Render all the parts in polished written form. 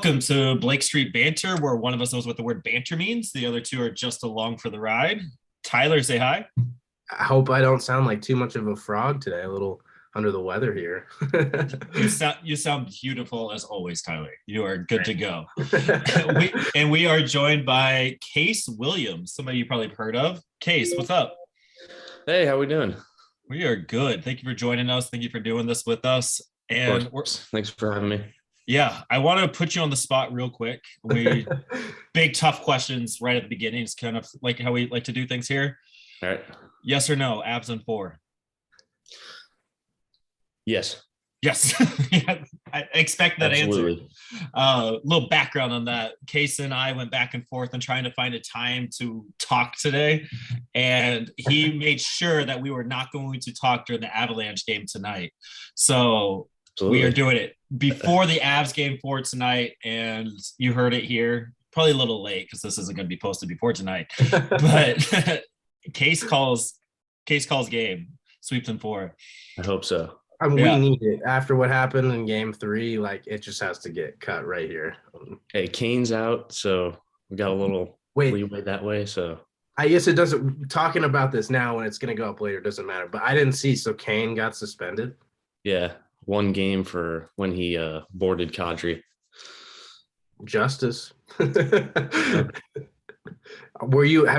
Welcome to Blake Street Banter, where one of us knows what the word banter means. The other two are just along for the ride. Tyler, say hi. I hope I don't sound like too much of a frog today. A little under the weather here. You sound beautiful as always, Tyler. You are good to go. we are joined by Case Williams, somebody you probably have heard of. Case, what's up? Hey, how we doing? We are good. Thank you for joining us. Thank you for doing this with us. Of And course. Thanks for having me. yeah, I want to put you on the spot real quick. We big tough questions right at the beginning. It's kind of like how we like to do things here. All right. Yes or no? Abs and four. Yes. Yes. Yeah, I expect that Absolutely. answer. Little background on that. Case and I went back and forth and trying to find a time to talk today. And he made sure that we were not going to talk during the Avalanche game tonight. So Absolutely. we are doing it before the Avs game for tonight. And you heard it here. Probably a little late because this isn't going to be posted before tonight. But Case calls game. Sweeps in four. I hope so. I mean, Yeah. we need it after what happened in game 3. Like, it just has to get cut right here. Hey, Kane's out, so we got a little Wait. leeway that way. So I guess it doesn't. Talking about this now when it's going to go up later doesn't matter. But I didn't see. So Kane got suspended. yeah, one game for when he boarded Kadri. Justice. Have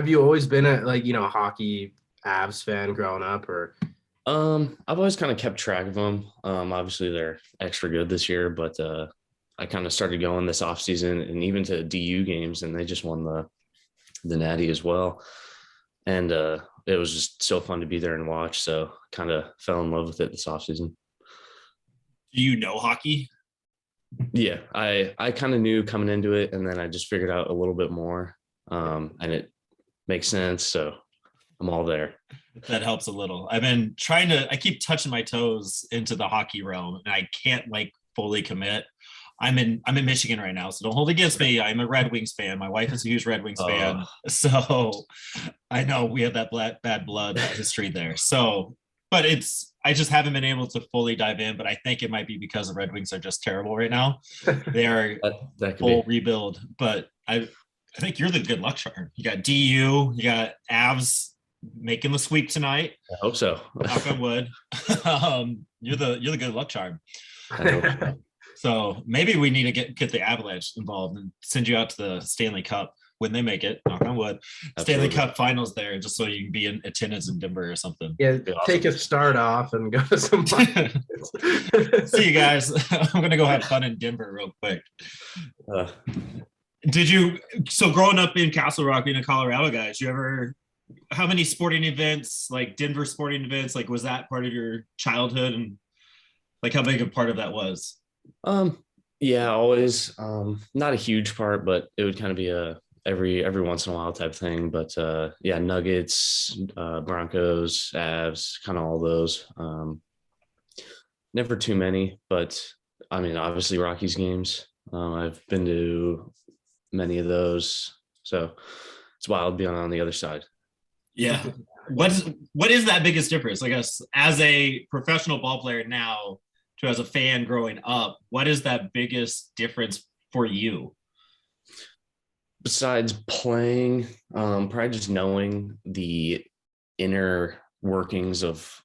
you always been a hockey Avs fan growing up, or? I've always kind of kept track of them. Obviously they're extra good this year, but I kind of started going this offseason and even to DU games, and they just won the Natty as well. And it was just so fun to be there and watch. So kind of fell in love with it this offseason. Do you know hockey? Yeah, I kind of knew coming into it, and then I just figured out a little bit more, and it makes sense. So I'm all there. That helps a little. I keep touching my toes into the hockey realm and I can't fully commit. I'm in Michigan right now, so don't hold it against me. I'm a Red Wings fan. My wife is a huge Red Wings fan. So I know we have that bad blood history there. So, but I just haven't been able to fully dive in, but I think it might be because the Red Wings are just terrible right now. They are that full rebuild, but I think you're the good luck charm. You got DU, you got Avs making the sweep tonight. I hope so. Knock on wood. You're the good luck charm. I hope so. So maybe we need to get the Avalanche involved and send you out to the Stanley Cup when they make it. Knock on wood. Absolutely. Stanley Cup Finals there, just so you can be in attendance in Denver or something. Yeah, Awesome. take a start off and go to some. See you guys. I'm gonna go have fun in Denver real quick. So growing up in Castle Rock, being a Colorado guy, how many sporting events, like Denver sporting events, was that part of your childhood, and how big a part of that was? Yeah, always. Not a huge part, but it would kind of be a every once in a while type thing. But yeah, Nuggets, Broncos, Avs, kind of all those. Never too many, but I mean, obviously Rockies games. I've been to many of those, so it's wild being on the other side. Yeah. What is that biggest difference? I guess as a professional ball player now to as a fan growing up, what is that biggest difference for you? Besides playing, probably just knowing the inner workings of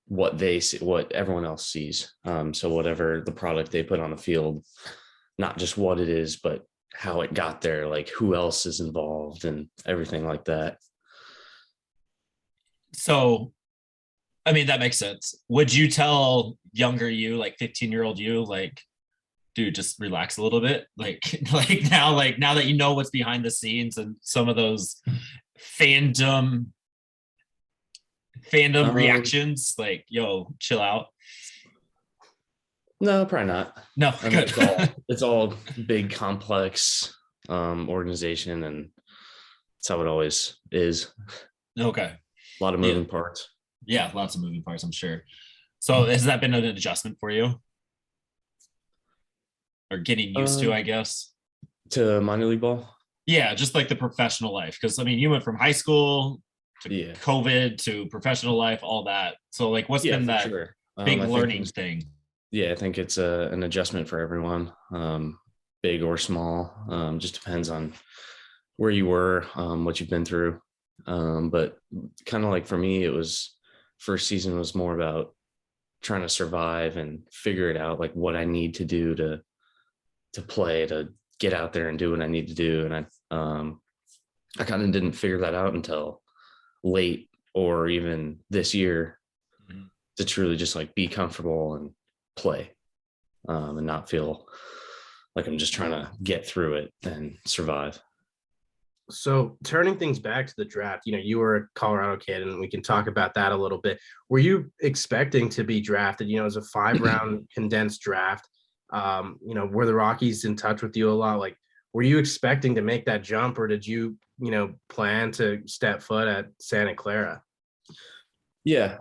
what they see, what everyone else sees. So whatever the product they put on the field, not just what it is, but how it got there, like who else is involved and everything like that. So, I mean, that makes sense. Would you tell younger you, 15-year-old you, dude, just relax a little bit? Now that you know what's behind the scenes and some of those fandom reactions, yo, chill out. No, probably not. No, I mean, it's all big, complex organization, and that's how it always is. Okay. A lot of moving parts. Yeah, lots of moving parts, I'm sure. So has that been an adjustment for you? Or getting used to, I guess? To minor league ball? Yeah, just the professional life. Because, I mean, you went from high school to COVID to professional life, all that. So, what's been that big learning thing? Yeah, I think it's an adjustment for everyone. big or small. Just depends on where you were, what you've been through. But kind of like for me, it was first season was more about trying to survive and figure it out, like what I need to do to play, to get out there and do what I need to do. And I kind of didn't figure that out until late or even this year to truly just like be comfortable and play, and not feel like I'm just trying to get through it and survive. So turning things back to the draft, you were a Colorado kid, and we can talk about that a little bit. Were you expecting to be drafted? As a 5-round condensed draft. Were the Rockies in touch with you a lot? Like, were you expecting to make that jump, or did you, plan to step foot at Santa Clara? Yeah,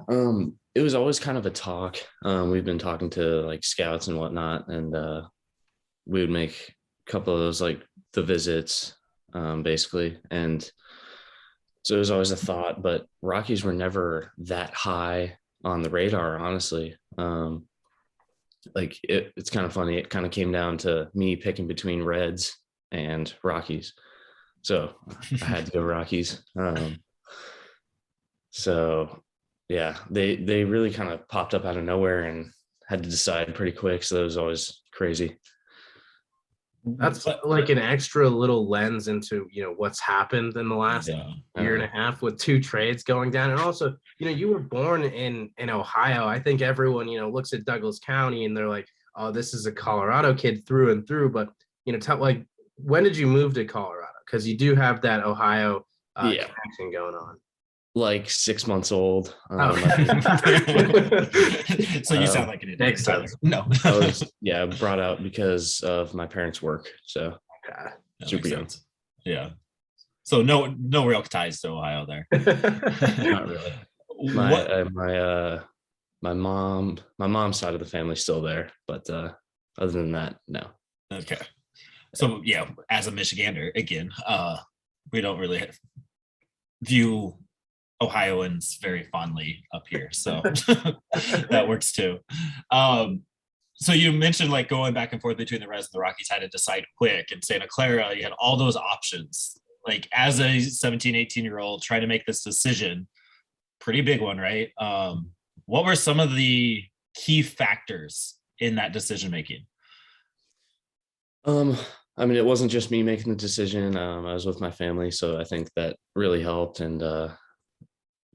it was always kind of a talk. We've been talking to like scouts and whatnot, and we would make a couple of those like the visits, basically. And so it was always a thought, but Rockies were never that high on the radar, honestly. Like it's kind of funny. It kind of came down to me picking between Reds and Rockies. So I had to go Rockies. So yeah, they really kind of popped up out of nowhere and had to decide pretty quick. So that was always crazy. That's like an extra little lens into, what's happened in the last Yeah. year and a half with 2 trades going down. And also, you were born in Ohio. I think everyone, looks at Douglas County and they're like, oh, this is a Colorado kid through and through. But, when did you move to Colorado? Because you do have that Ohio connection going on. Like 6 months old. Oh. So you sound like an idiot. Makes sense. No. I was brought out because of my parents' work. So That super makes young. sense. Yeah. So no real ties to Ohio there. Not really. My mom's side of the family's still there, but other than that, no. Okay. So yeah, as a Michigander, again, we don't really view Ohioans very fondly up here, so that works too. So you mentioned like going back and forth between the Reds and the Rockies, had to decide quick. And Santa Clara, you had all those options. Like as a 17, 18-year-old trying to make this decision, pretty big one, right? What were some of the key factors in that decision making? I mean, it wasn't just me making the decision. I was with my family, so I think that really helped, and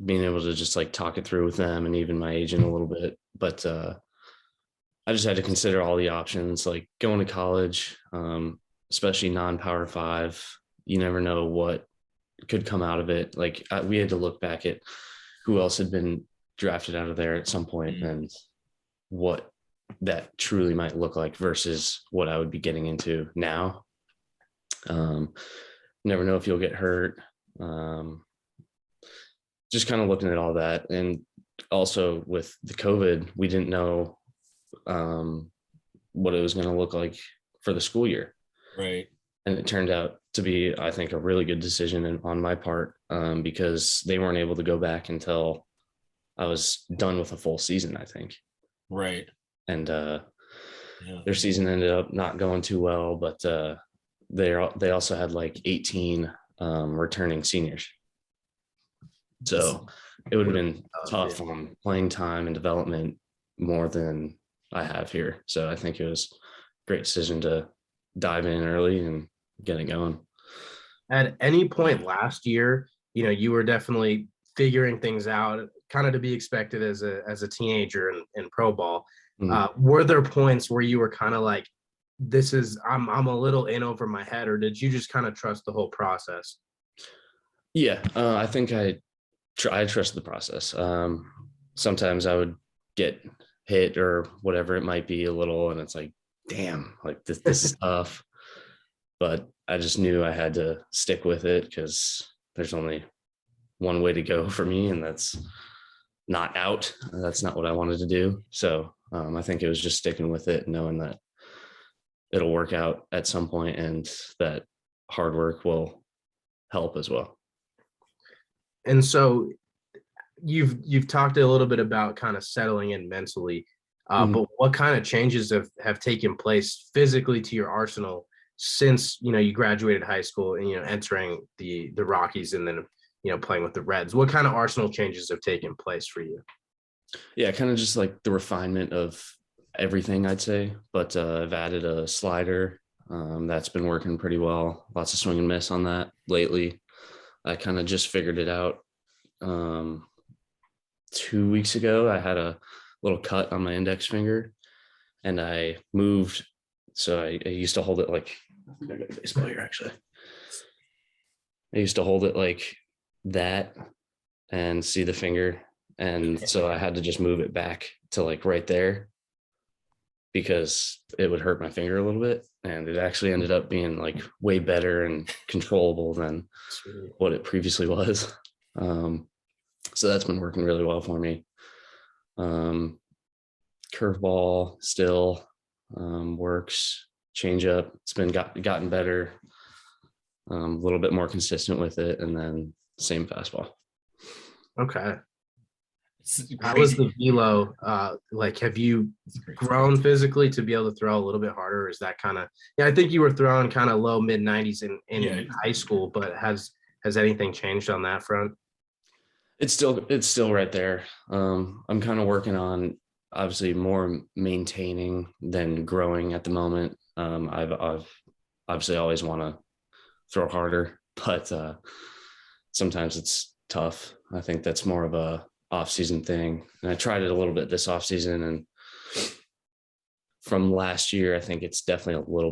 being able to just like talk it through with them and even my agent a little bit. But I just had to consider all the options, like going to college, especially non-Power 5. You never know what could come out of it. Like we had to look back at who else had been drafted out of there at some point and what that truly might look like versus what I would be getting into now. Never know if you'll get hurt. Just kind of looking at all that. And also with the COVID, we didn't know what it was going to look like for the school year. Right. And it turned out to be, I think, a really good decision on my part, because they weren't able to go back until I was done with a full season, I think. Right. And their season ended up not going too well, but they also had like 18 returning seniors. So it would have been tough on playing time and development more than I have here. So I think it was a great decision to dive in early and get it going. At any point last year, you were definitely figuring things out, kind of to be expected as a teenager in pro ball. Were there points where you were kind of like, I'm a little in over my head, or did you just kind of trust the whole process? Yeah, I think I trust the process. Sometimes I would get hit or whatever it might be a little, and it's like, damn, like this is tough. But I just knew I had to stick with it because there's only one way to go for me, and that's not out. That's not what I wanted to do. So I think it was just sticking with it, knowing that it'll work out at some point and that hard work will help as well. And so you've talked a little bit about kind of settling in mentally, but what kind of changes have taken place physically to your arsenal since, you graduated high school and, entering the Rockies and then, playing with the Reds? What kind of arsenal changes have taken place for you? Yeah, kind of just like the refinement of everything, I'd say. But I've added a slider that's been working pretty well. Lots of swing and miss on that lately. I kind of just figured it out 2 weeks ago. I had a little cut on my index finger, and I moved. So I used to hold it like, I got a baseball here actually. I used to hold it like that and see the finger. And so I had to just move it back to like right there because it would hurt my finger a little bit. And it actually ended up being like way better and controllable than what it previously was. So that's been working really well for me. Curveball still works. Change up, it's been gotten better. A little bit more consistent with it, and then same fastball. Okay. How was the velo? Like, have you grown physically to be able to throw a little bit harder? Or is that kind of, I think you were throwing kind of low mid 90s in high school, but has anything changed on that front? It's still right there. I'm kind of working on obviously more maintaining than growing at the moment. I've obviously always want to throw harder, but sometimes it's tough. I think that's more of a off-season thing. And I tried it a little bit this off-season, and from last year, I think it's definitely a little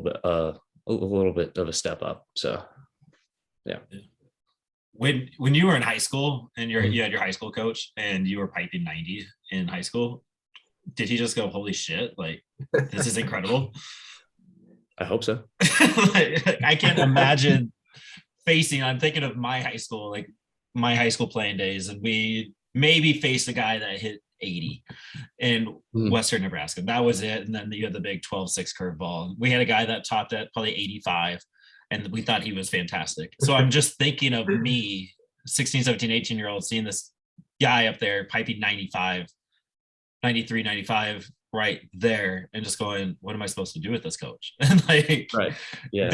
bit of a step up. So yeah. When you were in high school and you had your high school coach and you were piping 90 in high school, did he just go, holy shit, like this is incredible? I hope so. I can't imagine I'm thinking of my high school playing days, and we maybe faced a guy that hit 80 in Western Nebraska. That was it. And then you had the big 12-6 curveball. We had a guy that topped at probably 85, and we thought he was fantastic. So I'm just thinking of me, 16, 17, 18-year-old, seeing this guy up there piping 95, 93, 95 right there, and just going, what am I supposed to do with this, coach? And like, right. Yeah.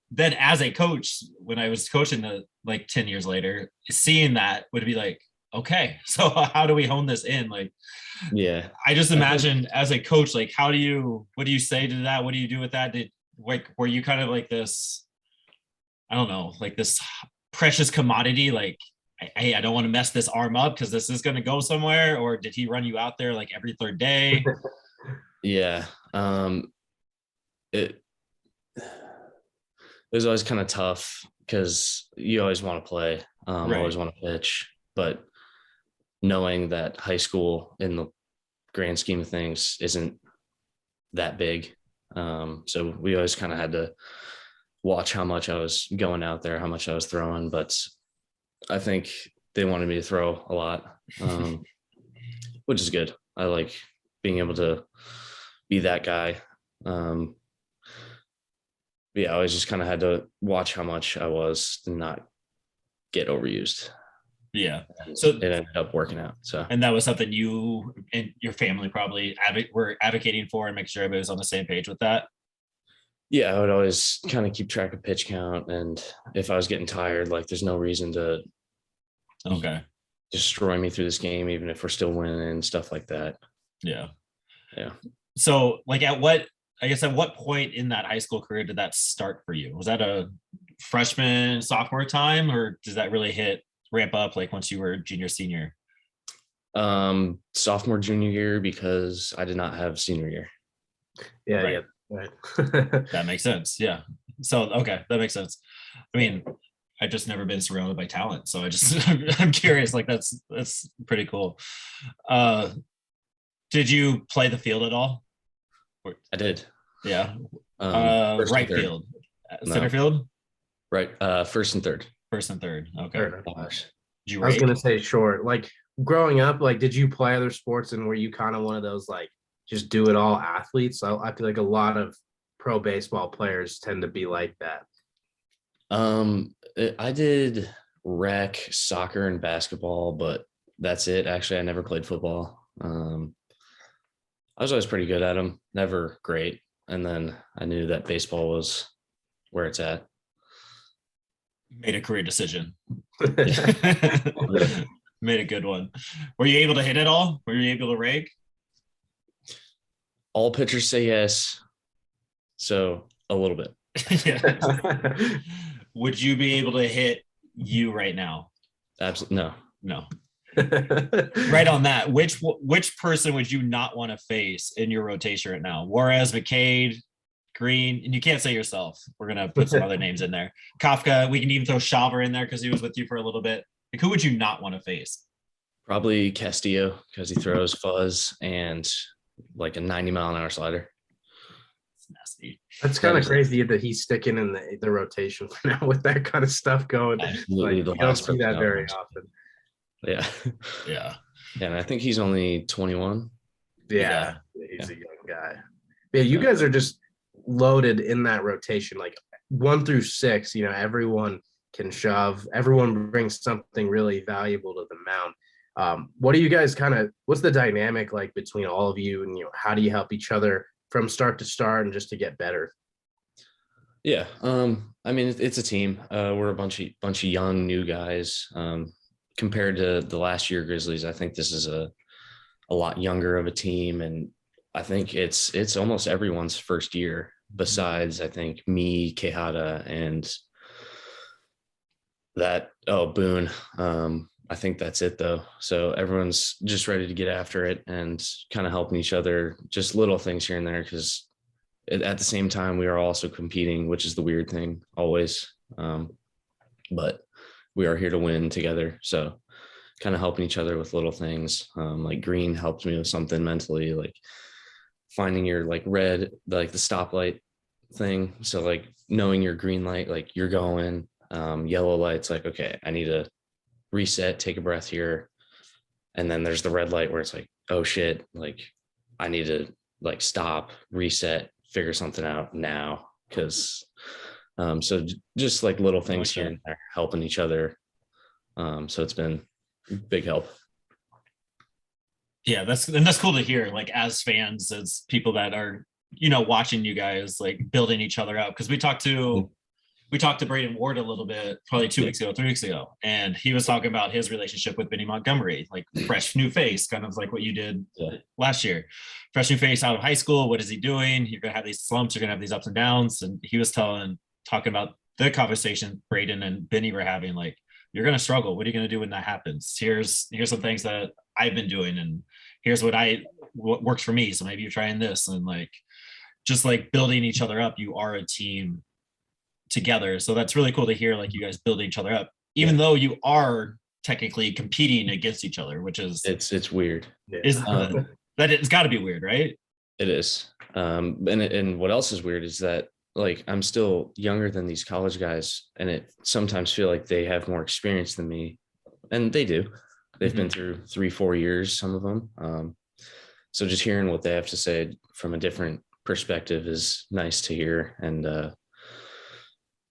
Then as a coach, when I was coaching the like 10 years later, seeing that would be like, okay, so how do we hone this in? Like, yeah, I just imagine as a coach, like, what do you say to that? What do you do with that? Were you kind of like this, I don't know, like this precious commodity, like, hey, I don't want to mess this arm up because this is going to go somewhere? Or did he run you out there like every third day? Yeah. It was always kind of tough because you always want to play, Right. Always want to pitch, but knowing that high school in the grand scheme of things isn't that big. So we always kind of had to watch how much I was going out there, how much I was throwing, but I think they wanted me to throw a lot, which is good. I like being able to be that guy. Yeah, I always just kind of had to watch how much I was and not get overused. Yeah. So it ended up working out. So, and that was something you and your family probably were advocating for, and make sure everybody was on the same page with that. Yeah, I would always kind of keep track of pitch count, and if I was getting tired, like there's no reason to destroy me through this game, even if we're still winning and stuff like that. Yeah. Yeah. So like at what point in that high school career did that start for you? Was that a freshman, sophomore time, or does that really ramp up like once you were junior, senior? Sophomore, junior year, because I did not have senior year. Yeah. Right. Yeah. Right. That makes sense. Yeah. So, okay. That makes sense. I mean, I've just never been surrounded by talent. So I'm curious, like that's pretty cool. Did you play the field at all? I did. Yeah. Right field, center field? Right. First and third. First and third. Okay. Sure. Did you I was going to say short, like growing up, like, did you play other sports and were you kind of one of those, like, just do it all athletes? I feel like a lot of pro baseball players tend to be like that. I did rec, soccer, and basketball, but that's it. Actually, I never played football. I was always pretty good at them, never great. And then I knew that baseball was where it's at. Made a career decision. Made a good one. Were you able to hit it all? Were you able to rake? All pitchers say yes, so a little bit. Yeah. Would you be able to hit you right now? Absolutely no. No. Right on that. Which person would you not want to face in your rotation right now? Juarez, McCade, Green, and you can't say yourself. We're gonna put some other names in there. Kafka. We can even throw Shaver in there because he was with you for a little bit. Like, who would you not want to face? Probably Castillo because he throws fuzz and like a 90-mile-an-hour slider. It's nasty. That's kind of crazy that he's sticking in the rotation for now with that kind of stuff going. Absolutely, Like, you don't see that very often. Yeah. Yeah. And I think he's only 21. Yeah. He's a young guy. Yeah, you guys are just loaded in that rotation, like 1 through 6. You know, everyone can shove. Everyone brings something really valuable to the mound. What do you guys what's the dynamic like between all of you, and how do you help each other from start to start and just to get better? Yeah. I mean, it's a team. We're a bunch of young new guys. Compared to the last year Grizzlies, I think this is a lot younger of a team, and I think it's almost everyone's first year besides, I think, me, Quijada, and Boone. I think that's it though. So everyone's just ready to get after it and kind of helping each other, just little things here and there, because at the same time we are also competing, which is the weird thing always. But we are here to win together. So kind of helping each other with little things. Like Green helped me with something mentally, like finding your like red, like the stoplight thing. So like knowing your green light, like you're going, yellow light's like, okay, I need to reset, take a breath here. And then there's the red light where it's like, oh shit, like I need to like stop, reset, figure something out now. Cause so just like little things here and there, helping each other. So it's been big help. Yeah, that's cool to hear. Like, as fans, as people that are, watching you guys like building each other up. Because we talked to Braden Ward a little bit, probably 3 weeks ago, and he was talking about his relationship with Benny Montgomery, like fresh new face, kind of like what you did last year. Fresh new face out of high school. What is he doing? You're gonna have these slumps. You're gonna have these ups and downs. And he was talking about the conversation Braden and Benny were having. Like, you're gonna struggle. What are you gonna do when that happens? Here's some things that I've been doing, and here's what works for me. So maybe you're trying this, and like just like building each other up. You are a team together. So that's really cool to hear, like you guys building each other up, even though you are technically competing against each other, which is it's weird. That it's got to be weird, right? It is. And what else is weird is that like I'm still younger than these college guys, and it sometimes feel like they have more experience than me, and they do. They've been through 3-4 years, some of them. So just hearing what they have to say from a different perspective is nice to hear, and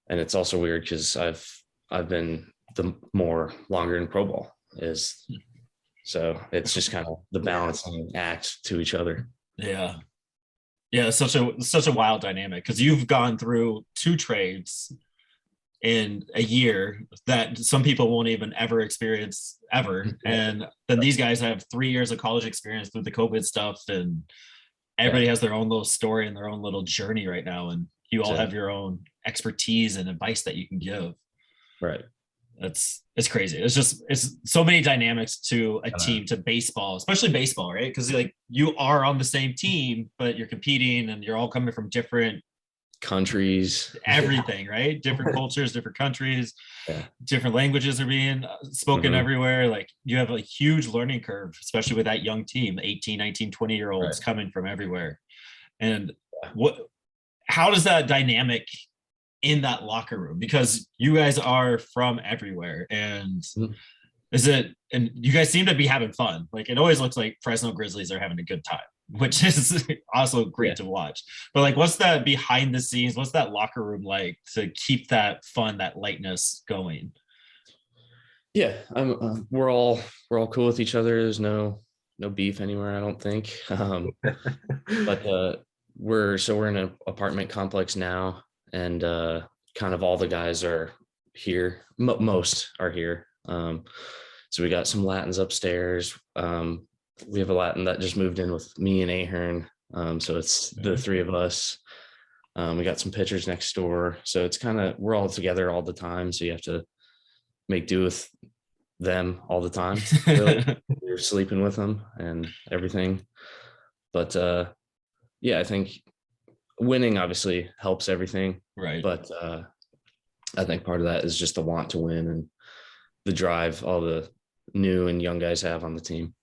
it's also weird because I've been the more longer in pro ball is, so it's just kind of the balancing act to each other. Yeah, it's such a wild dynamic because you've gone through 2 trades in a year that some people won't even ever experience ever, and then these guys have 3 years of college experience through the COVID stuff, and everybody has their own little story and their own little journey right now, and you all have your own expertise and advice that you can give. Right. It's crazy. It's so many dynamics to a team, to baseball, especially baseball, right? Because like you are on the same team, but you're competing and you're all coming from different countries, everything, right? Different cultures, different countries, different languages are being spoken everywhere. Like you have a huge learning curve, especially with that young team, 18, 19, 20-year-olds coming from everywhere. And how does that dynamic in that locker room, because you guys are from everywhere, and and you guys seem to be having fun. Like it always looks like Fresno Grizzlies are having a good time, which is also great to watch. But like, what's that behind the scenes? What's that locker room like to keep that fun, that lightness going? Yeah, we're all cool with each other. There's no beef anywhere, I don't think. But we're in an apartment complex now. and kind of all the guys are here. Most are here. So we got some Latins upstairs. We have a Latin that just moved in with me and Ahern. So it's the three of us. We got some pitchers next door. So it's kind of, we're all together all the time. So you have to make do with them all the time. Really. You're sleeping with them and everything. But yeah, I think winning obviously helps everything. Right. But I think part of that is just the want to win and the drive all the new and young guys have on the team.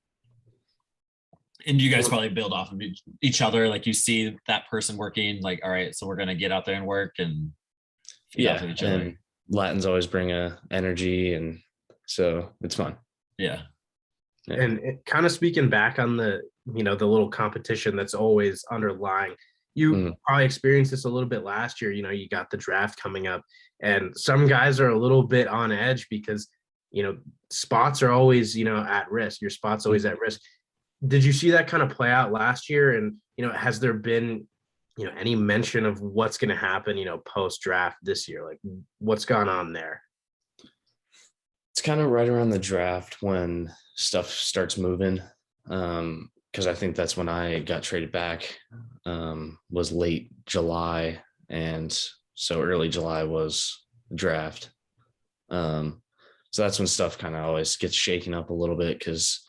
And you guys probably build off of each other. Like you see that person working, like, all right, so we're going to get out there and work and feed off of each other. And Latins always bring a energy, and so it's fun. Yeah. And kind of speaking back on the, you know, the little competition that's always underlying, you probably experienced this a little bit last year. You know, you got the draft coming up, and some guys are a little bit on edge because, you know, spots are always, you know, at risk. Your spot's always at risk. Did you see that kind of play out last year? And, you know, has there been, you know, any mention of what's going to happen, you know, post draft this year? Like what's gone on there? It's kind of right around the draft when stuff starts moving. Because I think that's when I got traded back, was late July. And so early July was draft. So that's when stuff kind of always gets shaken up a little bit because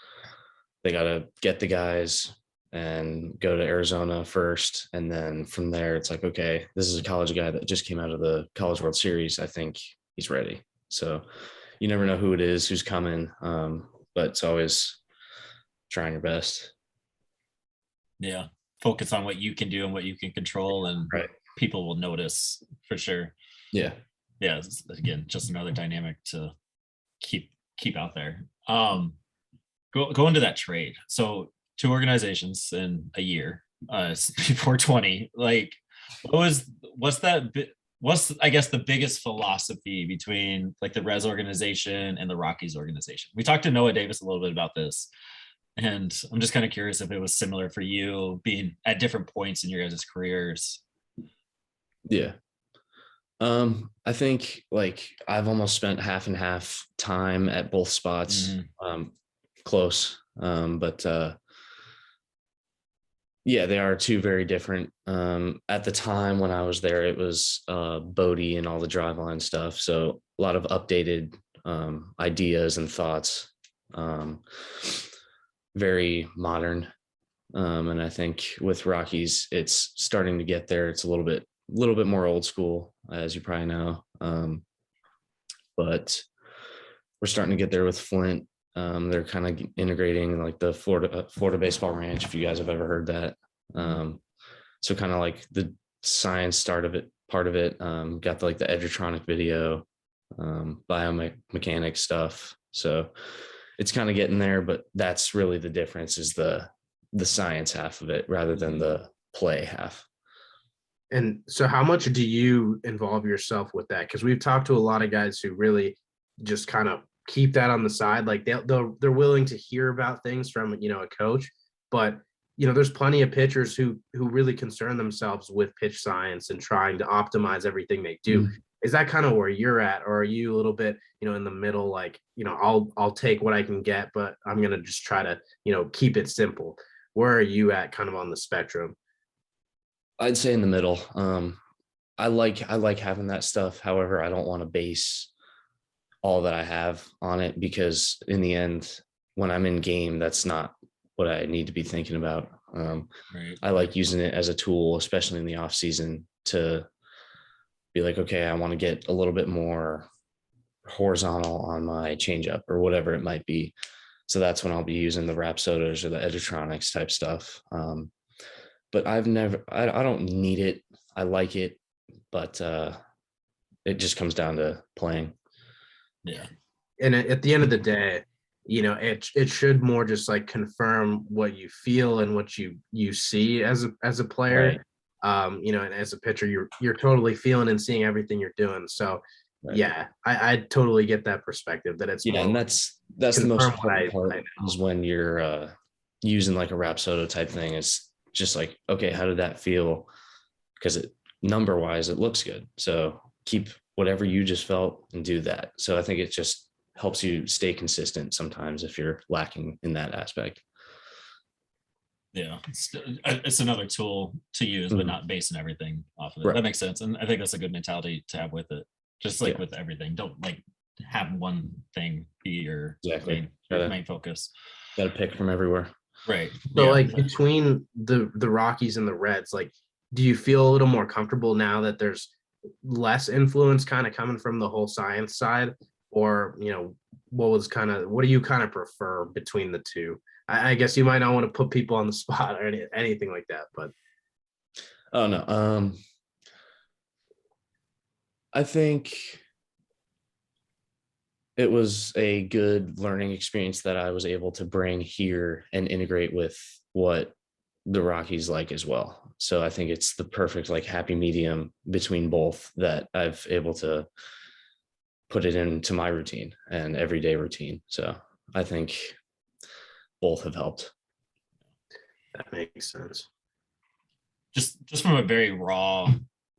they got to get the guys and go to Arizona first. And then from there, it's like, okay, this is a college guy that just came out of the College World Series. I think he's ready. So you never know who it is, who's coming. But it's always trying your best. Yeah. Focus on what you can do and what you can control, and people will notice for sure. Yeah. Yeah. Again, just another dynamic to keep out there. Go into that trade. So 2 organizations in a year, before 20, like what's I guess the biggest philosophy between like the Reds organization and the Rockies organization? We talked to Noah Davis a little bit about this, and I'm just kind of curious if it was similar for you being at different points in your guys' careers. Yeah. I think like I've almost spent half and half time at both spots. Close. But yeah, they are 2 very different. At the time when I was there, it was Bodie and all the driveline stuff. So a lot of updated ideas and thoughts, very modern. And I think with Rockies, it's starting to get there. It's a little bit more old school, as you probably know. But we're starting to get there with Flint. They're kind of integrating like the Florida Baseball Ranch, if you guys have ever heard that. So kind of like the science part of it, got like the Edgertronic video, biomechanics stuff. So it's kind of getting there, but that's really the difference, is the science half of it rather than the play half. And so how much do you involve yourself with that? Because we've talked to a lot of guys who really just kind of keep that on the side. Like they're willing to hear about things from, you know, a coach, but you know, there's plenty of pitchers who really concern themselves with pitch science and trying to optimize everything they do. Is that kind of where you're at, or are you a little bit, you know, in the middle? Like, you know, I'll take what I can get, but I'm gonna just try to, you know, keep it simple. Where are you at, kind of on the spectrum? I'd say in the middle. I like having that stuff. However, I don't want to base all that I have on it, because in the end, when I'm in game, that's not what I need to be thinking about. I like using it as a tool, especially in the off season, to be like, okay, I want to get a little bit more horizontal on my changeup or whatever it might be. So that's when I'll be using the Rapsodas or the Edgertronics type stuff. But I don't need it. I like it, but it just comes down to playing. Yeah. And at the end of the day, you know, it should more just like confirm what you feel and what you see as a player. Right. You know, and as a pitcher, you're totally feeling and seeing everything you're doing. So right. Yeah, I totally get that perspective, that it's and that's the most important part is when you're using like a Rapsodo type thing. It's just like, okay, how did that feel? Because number wise, it looks good. So keep whatever you just felt and do that. So I think it just helps you stay consistent sometimes if you're lacking in that aspect. Yeah, it's another tool to use, but not basing everything off of it. Right. That makes sense, and I think that's a good mentality to have with it. Just like Yeah. with everything, don't like have one thing be your Exactly. main focus. Got to pick from everywhere. Right. So Yeah. like between the Rockies and the Reds, like, do you feel a little more comfortable now that there's less influence kind of coming from the whole science side, or what do you kind of prefer between the two? I guess you might not want to put people on the spot or anything like that, but Oh no. I think it was a good learning experience that I was able to bring here and integrate with what the Rockies like as well. So I think it's the perfect like happy medium between both that I've able to put it into my routine and everyday routine. So I think both have helped. that makes sense. Just from a very raw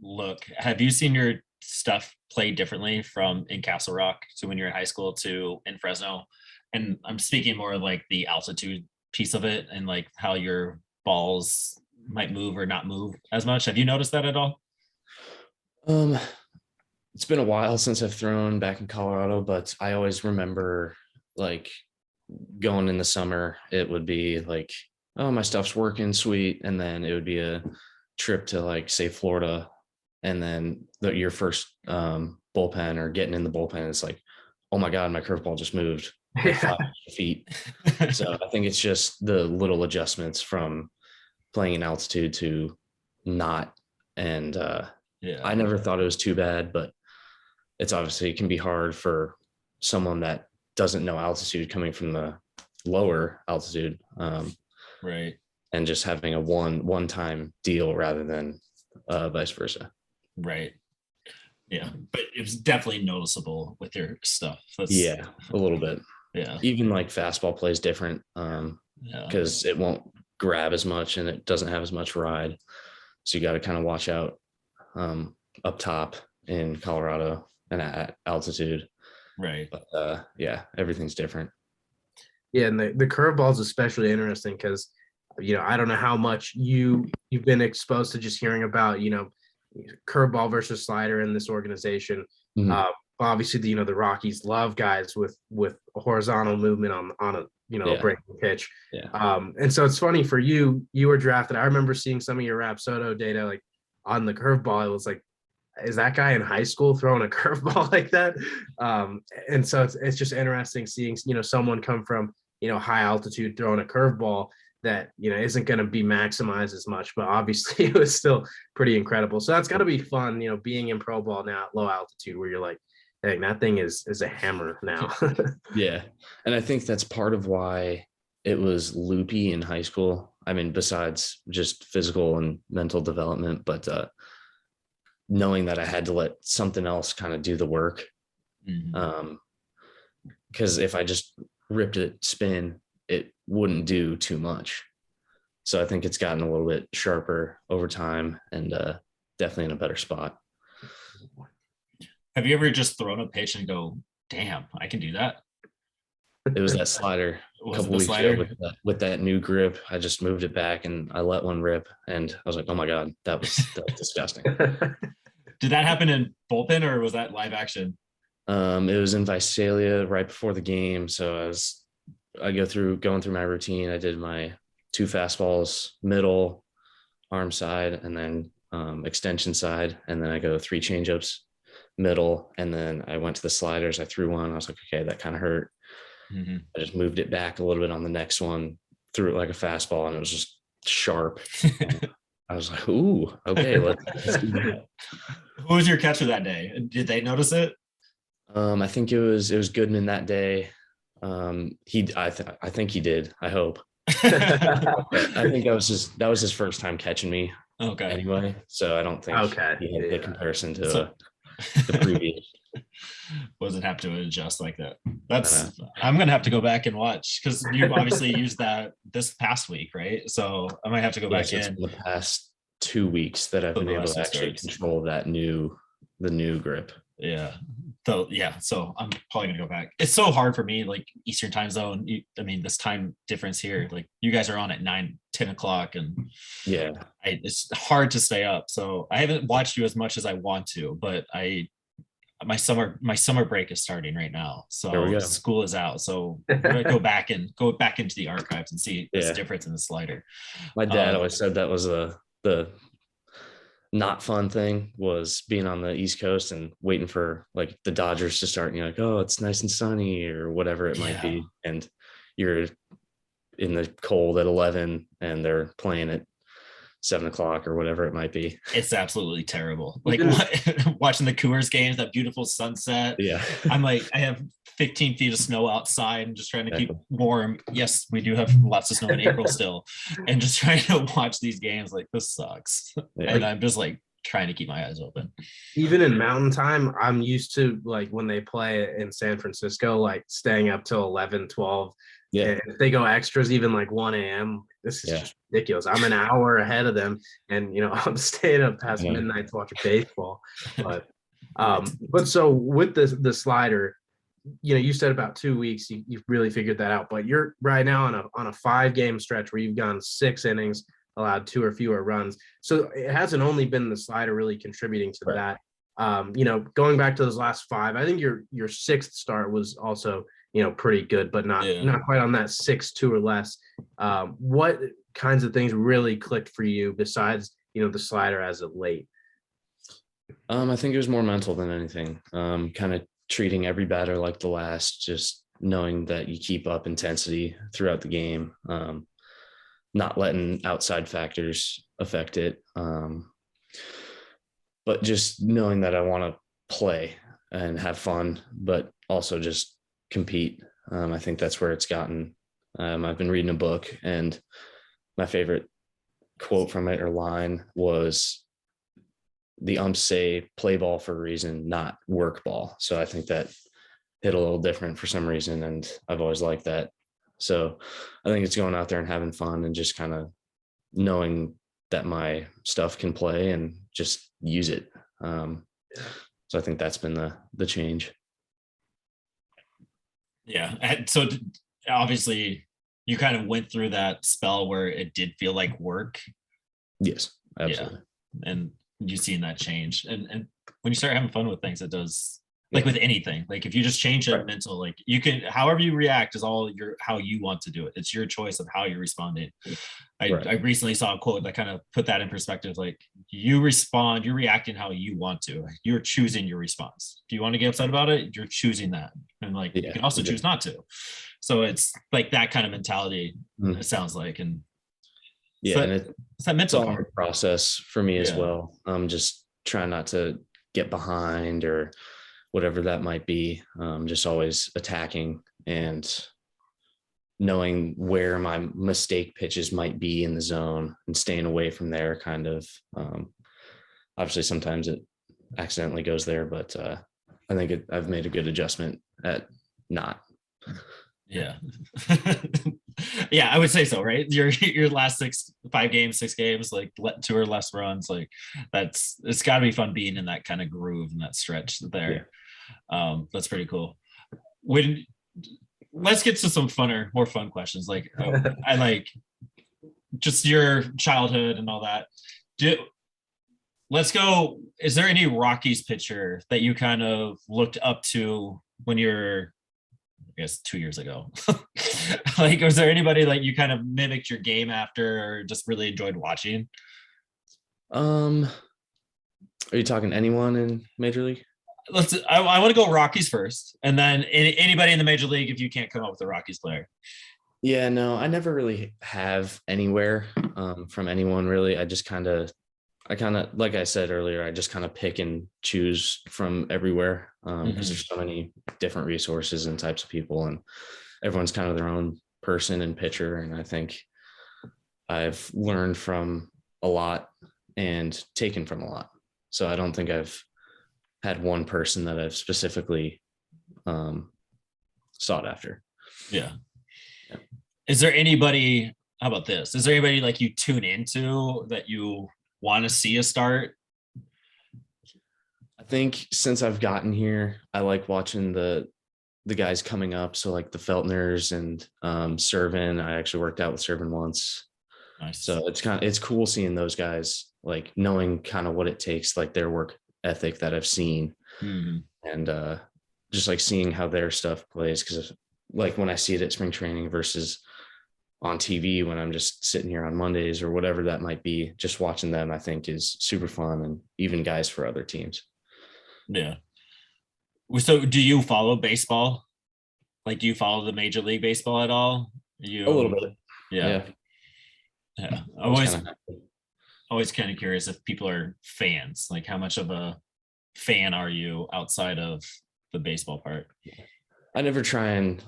look, have you seen your stuff played differently from in Castle Rock to when you're in high school to in Fresno? And I'm speaking more of like the altitude piece of it and like how your balls might move or not move as much. Have you noticed that at all? It's been a while since I've thrown back in Colorado, but I always remember like going in the summer, it would be like, oh, my stuff's working, sweet. And then it would be a trip to like say Florida. And then your first bullpen or getting in the bullpen, it's like, oh my God, my curveball just moved like 5 feet. So I think it's just the little adjustments from playing in altitude to not. And I never thought it was too bad, but it's obviously it can be hard for someone that doesn't know altitude coming from the lower altitude. Right. And just having a one-time deal rather than vice versa. Right. Yeah. But it was definitely noticeable with your stuff. Yeah, a little bit. Yeah. Even like fastball plays different because it won't grab as much and it doesn't have as much ride. So you got to kind of watch out up top in Colorado and at altitude. Right. But yeah, everything's different. Yeah, and the curveball is especially interesting because I don't know how much you've been exposed to just hearing about curveball versus slider in this organization. Mhm. Obviously, the Rockies love guys with horizontal movement on a breaking pitch. Yeah. And so it's funny for you. You were drafted. I remember seeing some of your Rapsodo data like on the curveball. It was like, is that guy in high school throwing a curveball like that? And so it's just interesting seeing someone come from high altitude throwing a curveball that isn't going to be maximized as much, but obviously it was still pretty incredible. So that's got to be fun, being in pro ball now at low altitude where you're like, dang, that thing is a hammer now. Yeah, and I think that's part of why it was loopy in high school. I mean, besides just physical and mental development, but knowing that I had to let something else kind of do the work. Because if I just ripped it spin, it wouldn't do too much. So I think it's gotten a little bit sharper over time and definitely in a better spot. Have you ever just thrown a pitch and go, damn, I can do that? It was that slider a couple weeks ago with that new grip. I just moved it back and I let one rip and I was like, oh my God, that was disgusting. Did that happen in bullpen or was that live action? It was in Visalia right before the game. So going through my routine. I did my 2 fastballs, middle, arm side, and then extension side. And then I go 3 changeups, middle. And then I went to the sliders. I threw one. I was like, okay, that kind of hurt. I just moved it back a little bit on the next one, threw it like a fastball, and it was just sharp. I was like, ooh, okay, let's do that. Who was your catcher that day? Did they notice it? I think it was Goodman that day. I think he did. I hope. I think that was his first time catching me. Okay. Anyway, so I don't think he had the comparison to the previous. Wasn't have to adjust like that. I'm gonna have to go back and watch because you've obviously used that this past week, right? So I might have to go back in the past 2 weeks that I've So been the able last to two actually starts. control the new grip. Yeah. So yeah, so I'm probably gonna go back. It's so hard for me, like Eastern time zone. I mean, this time difference here, like you guys are on at 9-10 o'clock, and Yeah. it's hard to stay up. So I haven't watched you as much as I want to, but my summer break is starting right now. There we So go. school is out. So I'm gonna go back into the archives and see this Yeah. difference in the slider. My dad always said that was the not fun thing was being on the East Coast and waiting for like the Dodgers to start, and you're like, oh, it's nice and sunny or whatever it might be. And you're in the cold at 11 and they're playing at 7 o'clock or whatever it might be. It's absolutely terrible. Like watching the Coors games, that beautiful sunset. Yeah. I'm like, I have 15 feet of snow outside and just trying to keep warm. Yes, we do have lots of snow in April still. And just trying to watch these games, like, this sucks. Yeah. And I'm just like trying to keep my eyes open. Even in mountain time, I'm used to like when they play in San Francisco, like staying up till 11, 12. Yeah. And if they go extras, even like 1 a.m., this is just ridiculous. I'm an hour ahead of them, and I'm staying up past midnight to watch baseball. But so with the slider, you said about 2 weeks, you've really figured that out. But you're right now on a 5-game stretch where you've gone 6 innings, allowed 2 or fewer runs. So it hasn't only been the slider really contributing to that. Going back to those last 5, I think your 6th start was also pretty good, but not quite on that 6-2 or less. What kinds of things really clicked for you besides the slider as of late? I think it was more mental than anything. Kind of treating every batter like the last, just knowing that you keep up intensity throughout the game, not letting outside factors affect it. But just knowing that I want to play and have fun, but also just compete. I think that's where it's gotten. I've been reading a book, and my favorite quote from it or line was, the umps say play ball for a reason, not work ball. So I think that hit a little different for some reason, and I've always liked that. So I think it's going out there and having fun and just kind of knowing that my stuff can play and just use it. So I think that's been the change. Yeah. So obviously you kind of went through that spell where it did feel like work. Yes, absolutely. Yeah. And you've seen that change. And when you start having fun with things, it does, like with anything, like if you just change that mental, like you can, however you react is all how you want to do it. It's your choice of how you're responding. I recently saw a quote that kind of put that in perspective. Like you're reacting how you want to. You're choosing your response. If you want to get upset about it, you're choosing that. And like you can also choose not to. So it's like that kind of mentality, it sounds like. And yeah, and it's that mental part process for me as well. I'm just trying not to get behind or whatever that might be. Just always attacking and knowing where my mistake pitches might be in the zone and staying away from there, kind of. Obviously sometimes it accidentally goes there, but I think I've made a good adjustment at not. Yeah. Yeah, I would say so, right? Your last 5 games, 6 games, like 2 or less runs, like it's got to be fun being in that kind of groove and that stretch there. That's pretty cool. Let's get to some more fun questions. Like I like just your childhood and all that. Let's go. Is there any Rockies pitcher that you kind of looked up to when you're, I guess, 2 years ago? Like, was there anybody like you kind of mimicked your game after, or just really enjoyed watching? Are you talking anyone in Major League? I want to go Rockies first, and then anybody in the Major League if you can't come up with a Rockies player. Yeah, no, I never really have anywhere from anyone really. I kind of, like I said earlier, I just kind of pick and choose from everywhere because there's so many different resources and types of people, and everyone's kind of their own person and pitcher. And I think I've learned from a lot and taken from a lot. So I don't think I've had one person that I've specifically sought after. Yeah. Is there anybody, how about this? Is there anybody like you tune into that you want to see a start? I think since I've gotten here, I like watching the guys coming up. So like the Feltners and Servin. I actually worked out with Servin once. Nice. So it's cool seeing those guys, like knowing kind of what it takes, like their work ethic that I've seen, and just like seeing how their stuff plays. Because like when I see it at spring training versus on TV when I'm just sitting here on Mondays or whatever that might be, just watching them, I think is super fun, and even guys for other teams. Yeah. So do you follow baseball? Like, do you follow the Major League Baseball at all? A little bit. Yeah. Always kind of curious if people are fans. Like, how much of a fan are you outside of the baseball part? I never try and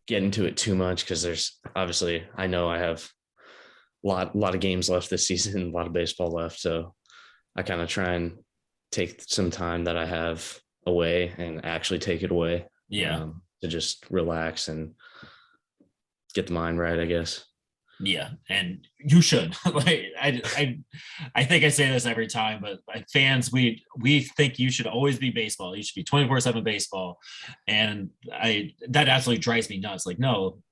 get into it too much because there's obviously, I know I have a lot of games left this season, a lot of baseball left. So I kind of try and take some time that I have away and actually take it away. Yeah. To just relax and get the mind right, I guess. Yeah, and you should. Like, I think I say this every time, but like fans, we think you should always be baseball. You should be 24/7 baseball, and that absolutely drives me nuts. Like, no,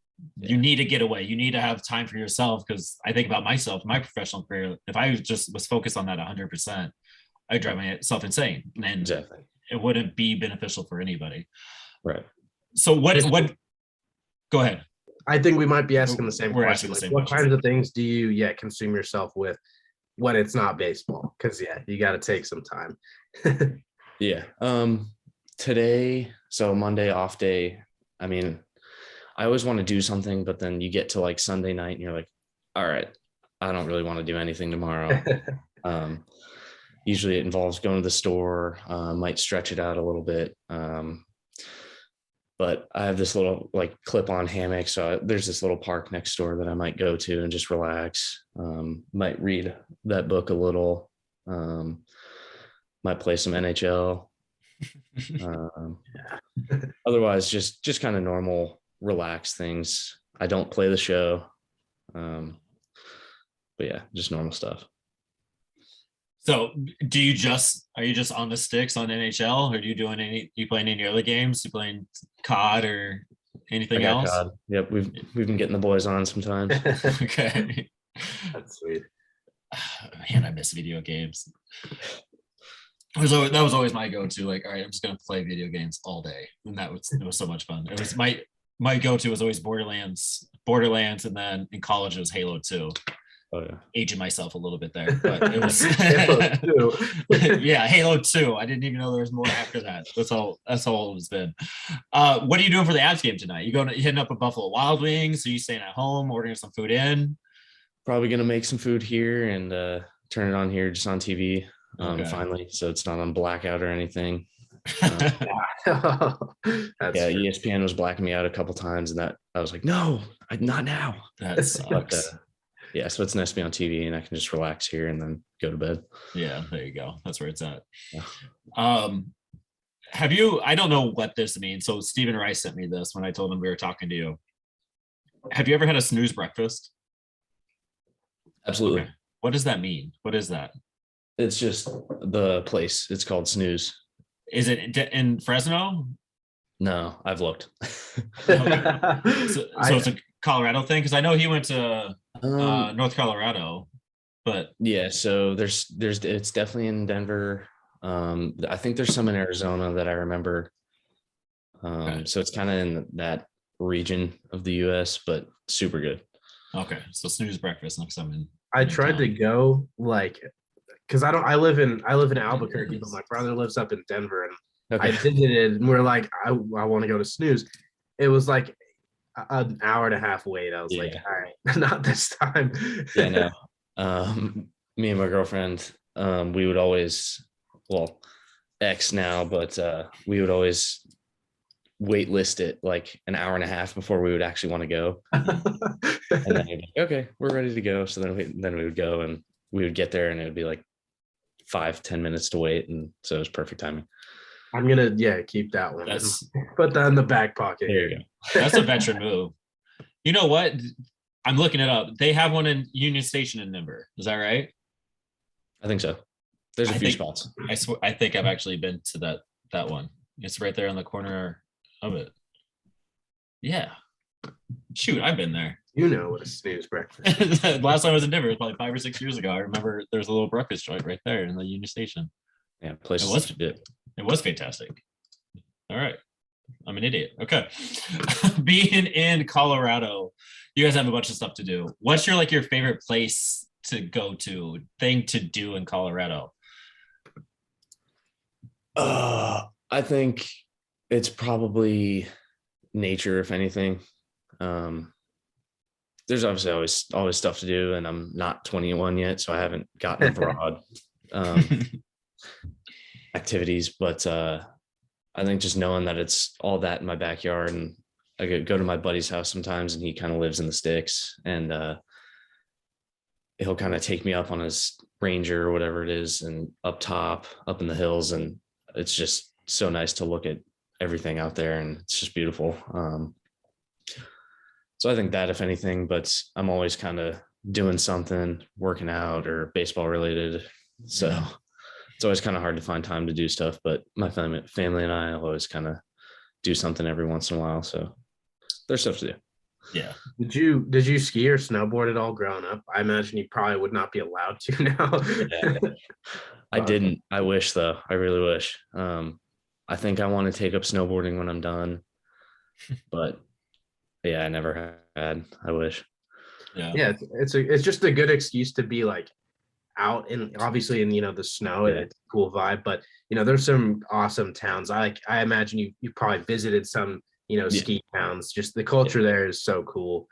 you need to get away. You need to have time for yourself. Because I think about myself, my professional career. If I just was focused on that 100%, I'd drive myself insane, and Exactly. It wouldn't be beneficial for anybody. Right. So what? Go ahead. I think we might be asking the same We're question. asking the Like, same what questions. kinds of things do you consume yourself with when it's not baseball? Because you got to take some time. Yeah. Today, so Monday off day. I mean, I always want to do something, but then you get to like Sunday night and you're like, all right, I don't really want to do anything tomorrow. Usually it involves going to the store, might stretch it out a little bit. But I have this little like clip-on hammock. So there's this little park next door that I might go to and just relax. Might read that book a little. Might play some NHL. Otherwise, just kind of normal, relaxed things. I don't play the show. But yeah, just normal stuff. So are you just on the sticks on NHL, or you playing any other games? You playing COD or anything else? COD. Yep. We've been getting the boys on sometimes. Okay. That's sweet. Man, I miss video games. That was always my go-to. Like, all right, I'm just gonna play video games all day, and it was so much fun. It was my go-to was always Borderlands, and then in college it was Halo 2. Oh yeah. Aging myself a little bit there, but it was Halo 2. Yeah, Halo 2. I didn't even know there was more after that. That's how old it's been. What are you doing for the Avs game tonight? You hitting up a Buffalo Wild Wings? Are you staying at home, ordering some food in? Probably gonna make some food here and turn it on here just on TV. Okay. Finally, so it's not on blackout or anything. That's true. ESPN was blacking me out a couple times, and that I was like, no, not now. That sucks. Yeah, so it's nice to be on TV and I can just relax here and then go to bed. Yeah, there you go. That's where it's at. Yeah. I don't know what this means. So Stephen Rice sent me this when I told him we were talking to you. Have you ever had a snooze breakfast? Absolutely. Okay. What does that mean? What is that? It's just the place. It's called Snooze. Is it in Fresno? No, I've looked. Okay. So it's a Colorado thing? Because I know he went to North Colorado, but yeah, so there's it's definitely in Denver. I think there's some in Arizona that I remember. Okay. So it's kind of in that region of the US, but super good. Okay, so snooze breakfast next time I tried to go because I live in Albuquerque, but my brother lives up in Denver, and Okay. I visited, and we're like, I want to go to Snooze. It was like an hour and a half wait. I was like, all right, not this time. Yeah, no. Me and my girlfriend, we would always, well, ex now, but we would always wait list it like an hour and a half before we would actually want to go. And then we'd be like, okay, we're ready to go. So then we would go, and we would get there and it would be like 5-10 minutes to wait. And so it was perfect timing. I'm gonna keep that one. Put that in the back pocket. There you go. That's a veteran move. You know what? I'm looking it up. They have one in Union Station in Denver. Is that right? I think so. There's a I few think- spots. I think I've actually been to that one. It's right there on the corner of it. Yeah. Shoot, I've been there. You know what a snooze breakfast is. Last time I was in Denver, it was probably 5 or 6 years ago. I remember there was a little breakfast joint right there in the Union Station. Yeah, places It was- to do. It was fantastic. All right. I'm an idiot. Okay. Being in Colorado, you guys have a bunch of stuff to do. What's your favorite place to go to, thing to do in Colorado? I think it's probably nature, if anything. There's obviously always stuff to do, and I'm not 21 yet, so I haven't gotten abroad activities. But I think just knowing that it's all that in my backyard, and I could go to my buddy's house sometimes, and he kind of lives in the sticks, and he'll kind of take me up on his Ranger or whatever it is, and up in the hills, and it's just so nice to look at everything out there, and it's just beautiful. So I think that, if anything, but I'm always kind of doing something, working out or baseball related. So it's always kind of hard to find time to do stuff, but my family and I always kind of do something every once in a while. So there's stuff to do. Yeah. Did you ski or snowboard at all growing up? I imagine you probably would not be allowed to now. Yeah. I didn't. I wish, though. I really wish. I think I want to take up snowboarding when I'm done, but yeah, I never had. I wish. Yeah, it's just a good excuse to be like out in, obviously, in the snow. Yeah. It's a cool vibe, but there's some awesome towns. I imagine you probably visited some ski towns. Just the culture there is so cool,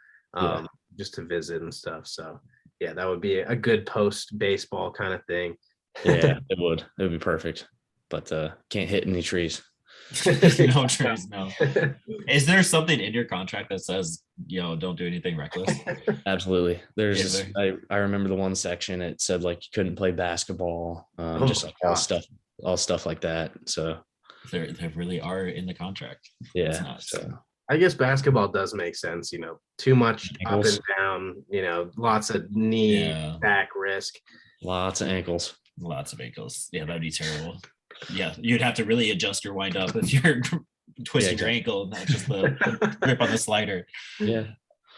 just to visit and stuff. So yeah, that would be a good post baseball kind of thing. Yeah, it would be perfect, but can't hit any trees. No trees, no. Is there something in your contract that says, don't do anything reckless? Absolutely. There's Is this, I remember the one section, it said like you couldn't play basketball, just like all stuff like that. So There really are in the contract. That's yeah. nuts. So I guess basketball does make sense, too much Ankles. up and down, lots of knee, back risk. Lots of ankles. Lots of ankles. Yeah, that'd be terrible. Yeah, you'd have to really adjust your wind up if you're twisting your ankle, not just the grip on the slider. Yeah.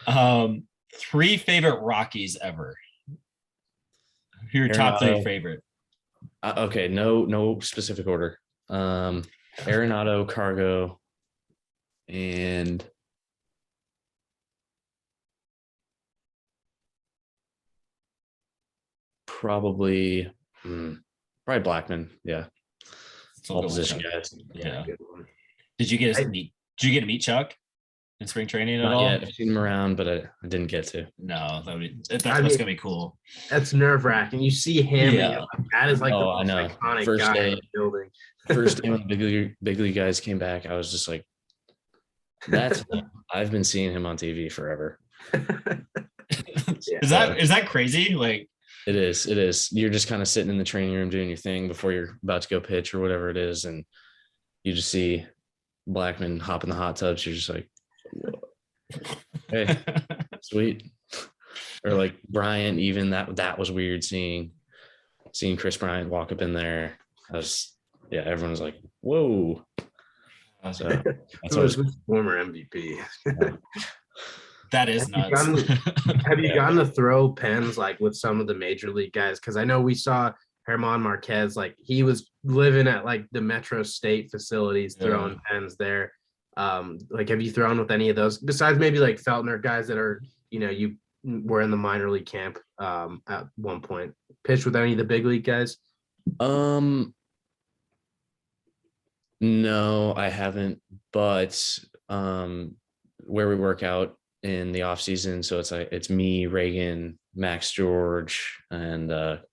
3 favorite Rockies ever. Your top 3 favorite. Okay, no specific order. Arenado, Cargo, and probably Blackman. Yeah. All position guys. Yeah. Did you get to meet Chuck in spring training at all? Yeah, I've seen him around, but I didn't get to. No, that's gonna be cool. That's nerve wracking. You see him. Yeah. That is like the I most know. iconic First guy day- in the building. First day when the big league guys came back, I was just like, that's I've been seeing him on TV forever. Is that crazy? Like, It is. You're just kind of sitting in the training room doing your thing before you're about to go pitch or whatever it is, and you just see Blackman hop in the hot tubs. You're just like, whoa. Hey, sweet. Or like Bryant, even that was weird seeing Chris Bryant walk up in there. Everyone was like, whoa. So that's Who was former MVP. that is nuts. Have you gotten to throw pens like with some of the major league guys? Because I know we saw German Marquez, like he was living at like the Metro State facilities throwing pens there. Like, have you thrown with any of those besides maybe like Feltner, guys that are, you were in the minor league camp at one point? Pitched with any of the big league guys? No, I haven't, but where we work out in the off season, so it's me, Reagan, Max George, and a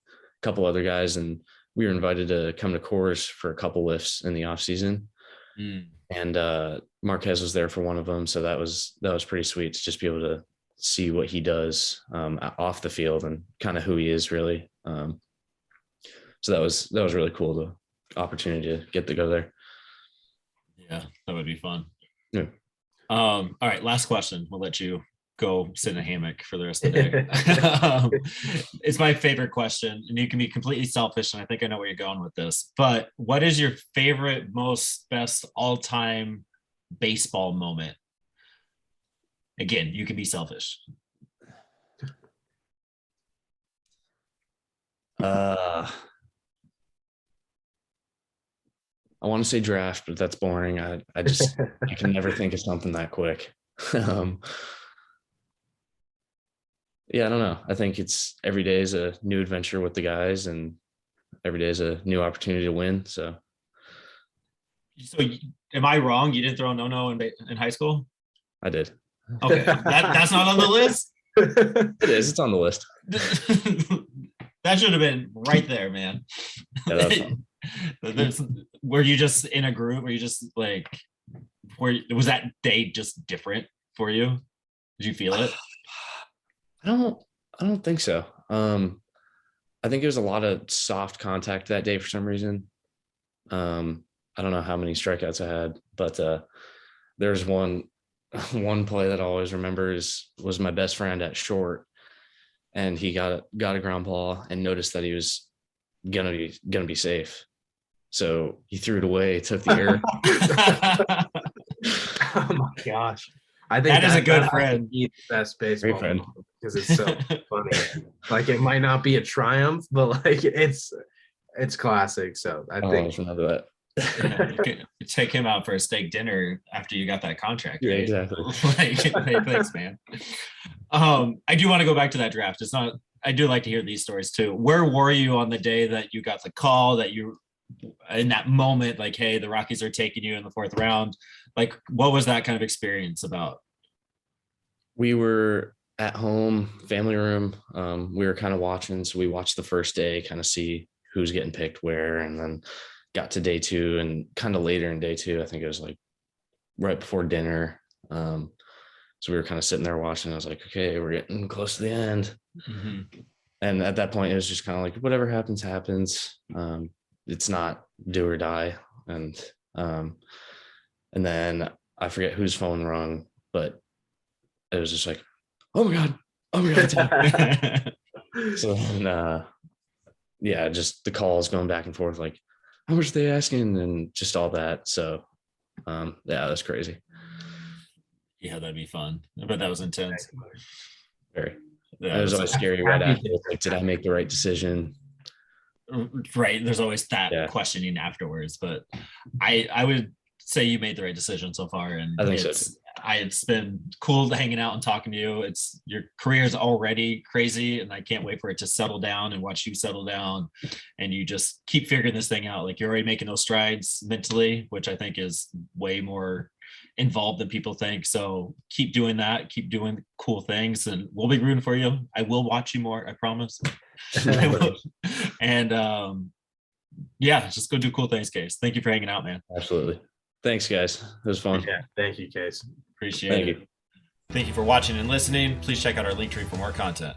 couple other guys, and we were invited to come to Coors for a couple lifts in the off season. And Marquez was there for one of them, so that was pretty sweet to just be able to see what he does off the field and kind of who he is really. So that was really cool, the opportunity to get to go there. Yeah, that would be fun. Yeah. All right, last question. We'll let you go sit in a hammock for the rest of the day. It's my favorite question, and you can be completely selfish, and I think I know where you're going with this. But what is your favorite, most best all-time baseball moment? Again, you can be selfish. I want to say draft, but that's boring. I can never think of something that quick. Yeah, I don't know. I think it's every day is a new adventure with the guys, and every day is a new opportunity to win. So Am I wrong? You didn't throw a no-no in high school? I did. Okay, that's not on the list. It is. It's on the list. That should have been right there, man. Yeah, that's fun. Were you just in a group? Were you just like, was that day just different for you? Did you feel it? I don't think so. I think it was a lot of soft contact that day for some reason. I don't know how many strikeouts I had, but there's one play that I always remember was my best friend at short, and he got a ground ball and noticed that he was gonna be safe. So he threw it away, took the air. Oh my gosh. I think that is a good friend. The best baseball friend. because it's so funny. Like it might not be a triumph, but like it's classic. So I think just remember that. You take him out for a steak dinner after you got that contract. Yeah, right? exactly. Like, hey, thanks, man. I do want to go back to that draft. I do like to hear these stories too. Where were you on the day that you got the call, that you in that moment, like, hey, the Rockies are taking you in the 4th round? Like, what was that kind of experience about? We were at home, family room. We were kind of watching. So we watched the first day, kind of see who's getting picked where, and then got to day 2 and kind of later in day 2. I think it was like right before dinner. So we were kind of sitting there watching. I was like, okay, we're getting close to the end. Mm-hmm. And at that point, it was just kind of like, whatever happens, happens. It's not do or die. And then I forget whose phone rung, but it was just like, oh my God. So then, yeah, just the calls going back and forth, like, how much are they asking, and just all that. So yeah, that's crazy. Yeah, that'd be fun. I bet that was intense. Very. Yeah, It was always scary right after. Like, did I make the right decision? Right. There's always that Yeah. questioning afterwards, but I would say you made the right decision so far, and I think so too. It's been cool hanging out and talking to you. Your career is already crazy, and I can't wait for it to settle down and watch you settle down, and you just keep figuring this thing out. Like, you're already making those strides mentally, which I think is way more involved than people think. So keep doing that, keep doing cool things, and we'll be rooting for you. I will watch you more, I promise. And yeah, just go do cool things, Case. Thank you for hanging out, man. Absolutely. Thanks, guys. It was fun. Yeah, thank you, Case. Appreciate Thank it. you. Thank you for watching and listening. Please check out our link tree for more content.